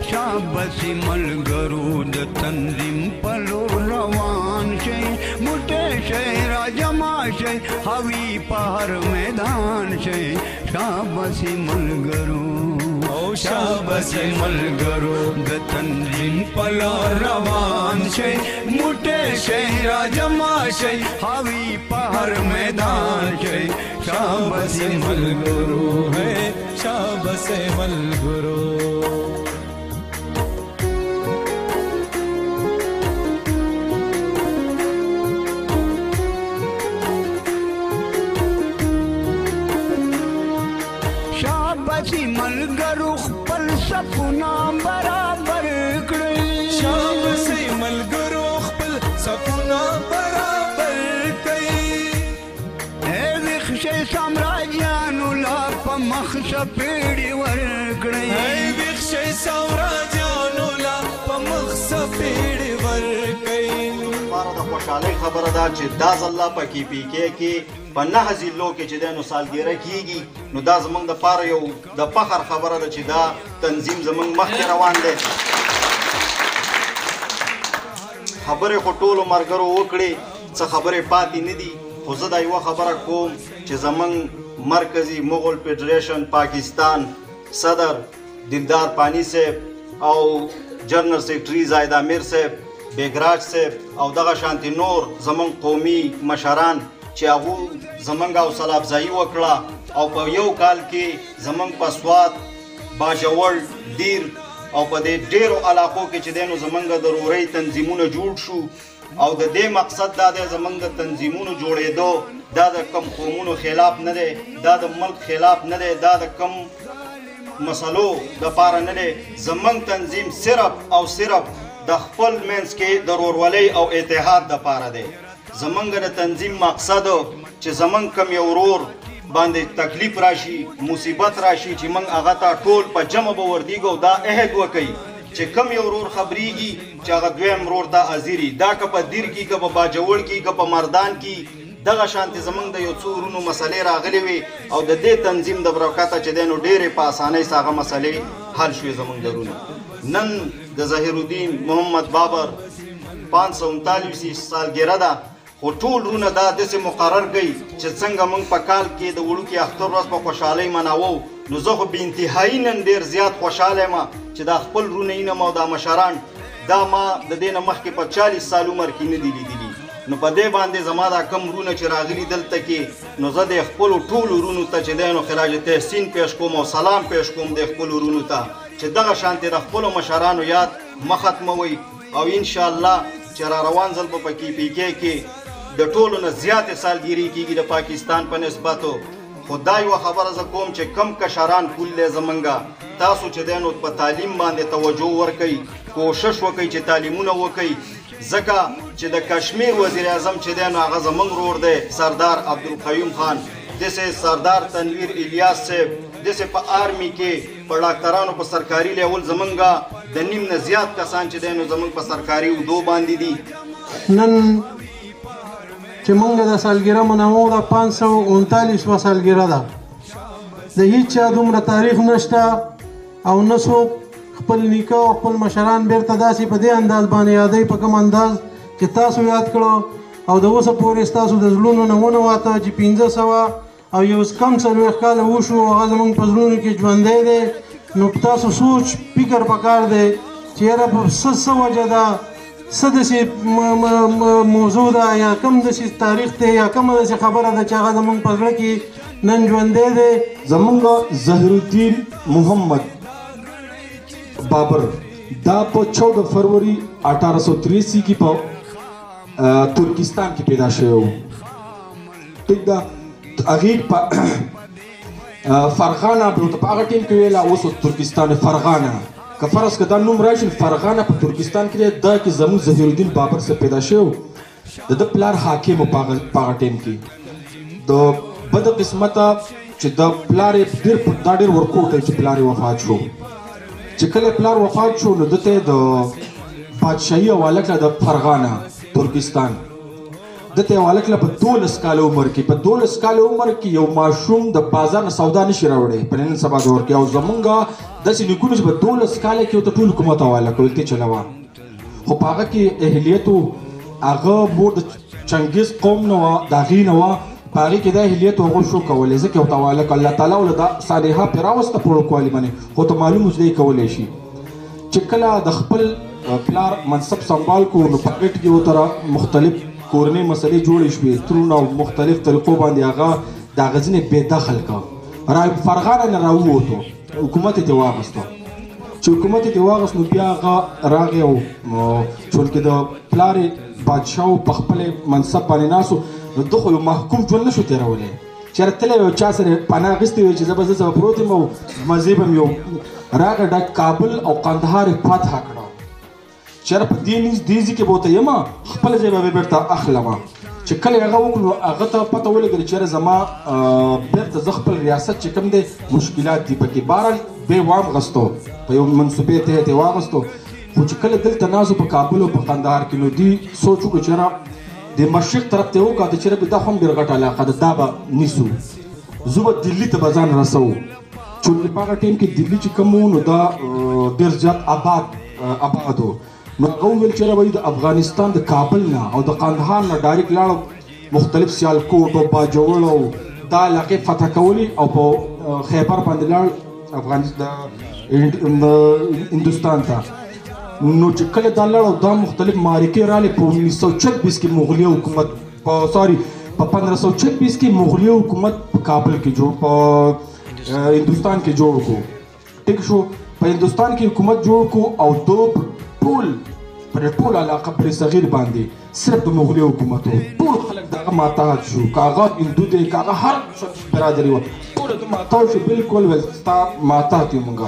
शाबसी मलगरू द तंजीम पलो रवान शे मुटे शे राजमा शे हवी पहाड़ मैदान शे शाबसी मलगरू शाबसी मलगरू द तंजीम पलो रवान शे मुटे शे राजमा शे हवी पहाड़ मैदान शे शाबसी मलगरू है शाबसी मलगरू शाबसी मलगरू खपल सपना बराबर कड़ी शाबसी मलगरू खपल सपना बराबर कड़ी ए विखशे साम्राज्यानु ला पमख सपेड़ी वर कड़ी ए विखशे साम्राज्यानु ला पमख सपेड़ी वर कड़ी بارا د خوشحالۍ خبره ده چې دا ځل په KPK کې په 9 ضلعو کې چې دی نو سالګیره کیږي نو دا زموږ دپاره یو د فخر خبره ده چې دا تنظیم زموږ مخکې روان دی خبرې خو ټولو ملګرو وکړې څه خبرې پاتې نه دي خو زه دا یوه خبره کوم چې زموږ مرکزي مغل فیډریشن پاکستان صدر دلدار پانی صاحب او جنرل سیکرټري زاهد امیر صاحب بیگراج صاحب او دغه شانتي نور زمونږ قومي مشران چې هغو زمونږ حوصله افزایي وکړه او په یو کال کې زمونږ په سوات باجوړ دیر او په دې ډېرو علاقو کې چې دی نو زمونږ د رورۍ تنظیمونه جوړ شو او د دې مقصد دا دی زمونږ د تنظیمونو جوړېدو دا د کم قومونو خلاف نه دی دا د ملک خلاف نه دی دا د کم مسلو دپاره نه دی زمونږ تنظیم صرف او صرف د خپل منځ کې د ورورولۍ او اتحاد دپاره دی زمونږ د تنظیم مقصد چې زمونږ کم یو ورور باندې تکلیف راشي مصیبت راشي چې موږ هغه ته ټول په جمع به وردیږو دا عهد وکوي چې کم یو ورور خبریږي چې هغه دویم ورور ته حاضري دا که په دیر کې که په باجوړ کې که په مردان کې دغه شانتې زمونږ د یو څو ورونو مسلې راغلې وي او د دې تنظیم د برکته چې دی نو ډېرې په اسانۍ سره هغه مسلې حل شوې زمونږ د ورونو نن د ظهیر الدین محمد بابر 539 سالګیره ده خو ټول ورونه دا داسې مقرر کوي چې څنګه موږ په کال کې د وړوکي اختر ورځ په خوشحالۍ مناوو نو زه خو بې انتهایي نن ډېر زیات خوشحاله یم چې دا خپل ورونه ینم او دا مشران دا ما د دې نه مخکې په 40 سال عمر کې نه دي لیدلي نو په دې باندې زما دا کم ورونه چې راغلي دلته کې نو زه د خپلو ټولو ورونو ته چې دی نو خراج تحسین پیش کوم او سلام پیش کوم د خپلو ورونو ته چې دغه شانتې د خپلو مشرانو یاد مه ختموئ او انشاءالله چې را روان ځل به په KPK کې د ټولو نه زیاتې سالګیري کېږي د پاکستان په نسبتو خو دا یوه خبره زه کوم چې کم کشران کول دی زمونږه تاسو چې دی نو په تعلیم باندې توجه ورکوئ کوشش وکئ چې تعلیمونه وکئ ځکه چې د کشمیر وزیر اعظم چې دی نو هغه زمونږ ورور دی سردار عبدالقیوم خان داسې سردار تنویر الیاس صاحب داسې په آرمي کې په ډاکټرانو په سرکاري لیول زمونږه د نیم نه زیات کسان چې دی نو زمونږ په سرکاري عهدو باندې دي نن چې مونږ د سالګیره مناوو د 539 سالګیره ده د هیڅ چا دومره تاریخ نشته او نه څوک خپل نیکه او خپل مشران بیرته داسې په دې انداز باندې یادوي په کوم انداز چې تاسو یاد کړو او د اوسه پورې ستاسو د زړونو نه ونوته چې 1500 او یو کم 40 کاله وشو هغه زموږ په زړونو کې ژوندی دی نو تاسو سوچ فکر پکار دی چې یاره په څه وجه ده څه داسې موضوع ده یا کوم داسې تاریخ دی یا کومه داسې خبره ده چې هغه زموږ په زړه کې نن ژوندی دی زموږ ظهیر الدین محمد بابر دا په 14 فروری 1883 کې په ترکستان کې پیدا شوی و ټیک ده هغې فرغانه په هغه ټیم کې ویله اوس ترکستان فرغانه که فرض که دا نوم راشي فرغانه په ترکستان کې دی دا کې زموږ ظهیر الدین بابر سره پیدا شوی د ده پلار حاکم و په هغه ټیم کې د بده قسمته چې د پلار یې دا ډېر ورکوټی چې پلار یې وفات شو چې کله پلار وفات شو نو ده ته د بادشاهي حواله کړه د فرغانه ترکستان دته یو هلک له په 12 کاله عمر کې په 12 کاله عمر کې یو ماشوم د بازار نه سودا نشي راوړی په نن سبا دور کې. او زمونږ داسې نیکونه چې په 12 کاله کې ورته ټول حکومت حواله کړل ته چلاوه، خو په هغه کې اهلیت هغه مور د چنګیز قوم نه وه، د هغې نه وه، په هغې کې دا اهلیت هغو شو کولی ځکه ورته حواله کړه. الله تعالی ورله دا صالحه پرې راوسته په وړوکوالي باندې، خو ته معلوم و چې دی کولی شي. چې کله د خپل پلار منصب سنبال کو نو په هغې کې ورته مختلف کورنۍ مسلې جوړې شوې، ترونه او مختلف طریقو باندې هغه د هغه ځینې بېدخل کړه. فرغانه نه راووتو، حکومت یې ترې واخیستو. چې حکومت یې ترې واخیست نو بیا هغه راغی او چونکې د پلار بادشاه په خپل منصب باندې ناست و، نو ده خو یو محکوم ژوند نه شو تېرولی. چېرې تللی یو چا سره پناه اخیستې وي چې زه به دلته پروت یم او مزې به م یو راغی دا کابل او قندهار یې فتحه کړه. چېرې په دې ځای کې به ورته یم خپل ځای به بېرته اخلم. چې کله یې هغه وکړو هغه ته پته ولګېده چېرې زما بېرته زه خپل ریاست چې کوم دی مشکلات دي پکې. بهرحال بیا یې واغستو په یو منصوبې تحت یې واغستو. خو چې کله دلته ناست په کابل او په قندهار کې نو دوی سوچ وکړو چېرې د مشرق طرف ته یې وکړه چې چېرې دا خو هم ډېره غټه علاقه ده، دا به نیسو، زه به دلي ته به ځان رسوو. چونکې په هغه ټایم کې دلي چې کوم و نو دا ډېر زیات آباد و. نو هغه وویل چېرې به د افغانستان د کابل نه او د قندهار نه ډایرکټ لاړو مختلف سیالکوټ او باجوړ او دا علاقې فتح کولې او په خیبر باندې لاړ هندوستان ته. نو چې کله دا لاړ او دا مختلف معرکې رالې په 1926 کې مغلي حکومت په 1526 کې مغلي حکومت په کابل کې جوړ په هندوستان کې جوړ کړو. ټیک شو، په هندوستان کې حکومت جوړ کړو او دو ټول علاقه پر صغیر باندې صرف د مغلي حکومت و. ټول خلک دغه ماتحت شو، که هغه هندو دی که هغه هر برادري وه ټول د ماتحت شو. بلکل ویل ستا ماتحت یو موږ